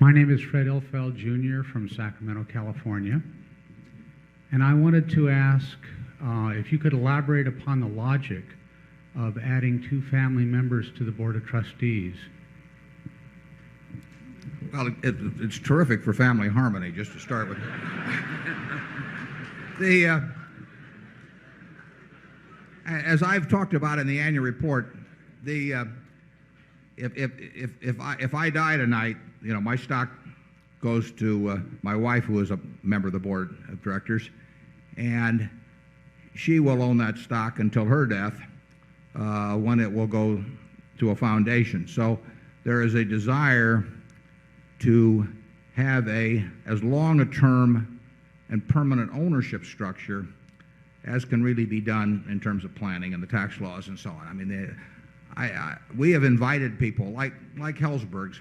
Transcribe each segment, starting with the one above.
My name is Fred Ilfeld Jr. from Sacramento, California. And I wanted to ask if you could elaborate upon the logic of adding 2 family members to the Board of Trustees. Well, it's terrific for family harmony, just to start with. As I've talked about in the annual report, if I die tonight, my stock goes to my wife, who is a member of the board of directors, and she will own that stock until her death, when it will go to a foundation. So there is a desire to have as long a term and permanent ownership structure as can really be done in terms of planning and the tax laws and so on. I mean, we have invited people like Helzberg's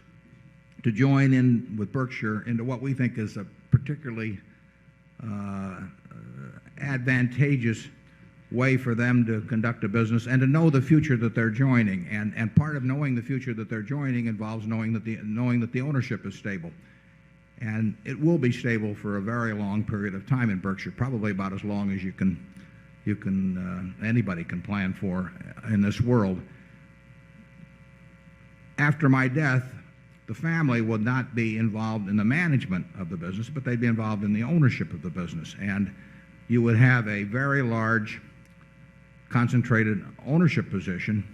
to join in with Berkshire into what we think is a particularly advantageous way for them to conduct a business and to know the future that they're joining. And part of knowing the future that they're joining involves knowing that the ownership is stable. And it will be stable for a very long period of time in Berkshire, probably about as long as anybody can plan for in this world. After my death, the family would not be involved in the management of the business, but they'd be involved in the ownership of the business. And you would have a very large, concentrated ownership position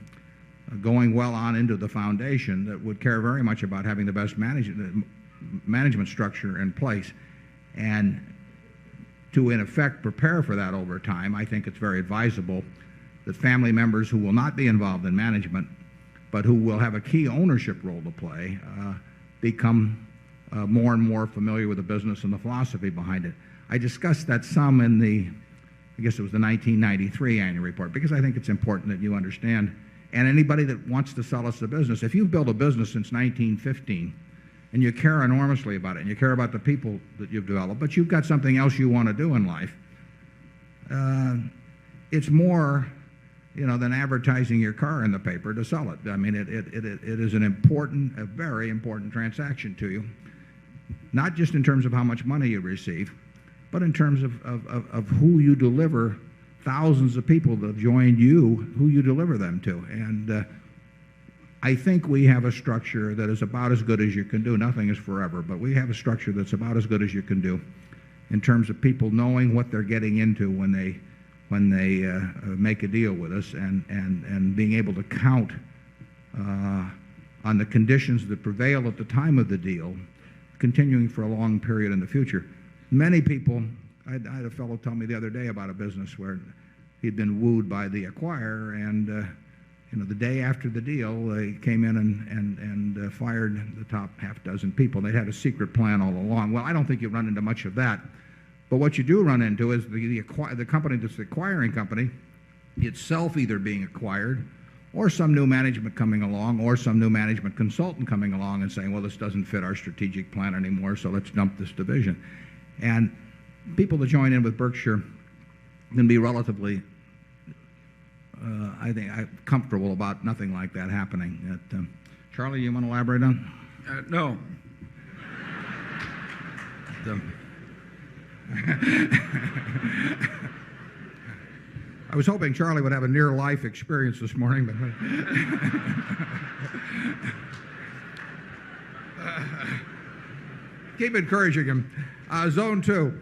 going well on into the foundation that would care very much about having the best management structure in place. And to, in effect, prepare for that over time, I think it's very advisable that family members who will not be involved in management but who will have a key ownership role to play become more and more familiar with the business and the philosophy behind it. I discussed that some in I guess it was the 1993 annual report, because I think it's important that you understand, and anybody that wants to sell us a business, if you've built a business since 1915 and you care enormously about it and you care about the people that you've developed, but you've got something else you want to do in life, it's more than advertising your car in the paper to sell it. I mean, it is a very important transaction to you, not just in terms of how much money you receive, but in terms of who you deliver, thousands of people that have joined you, who you deliver them to. And I think we have a structure that is about as good as you can do. Nothing is forever, but we have a structure that's about as good as you can do in terms of people knowing what they're getting into when they make a deal with us, and being able to count on the conditions that prevail at the time of the deal continuing for a long period in the future. Many people, I had a fellow tell me the other day about a business where he'd been wooed by the acquirer, and the day after the deal, they came in and fired the top half dozen people. They'd had a secret plan all along. Well, I don't think you run into much of that. But what you do run into is the company that's the acquiring company itself either being acquired, or some new management coming along, or some new management consultant coming along and saying, well, this doesn't fit our strategic plan anymore, so let's dump this division. And people that join in with Berkshire can be relatively, I think, comfortable about nothing like that happening. Charlie, you want to elaborate on? No. I was hoping Charlie would have a near-life experience this morning, but keep encouraging him. Zone 2.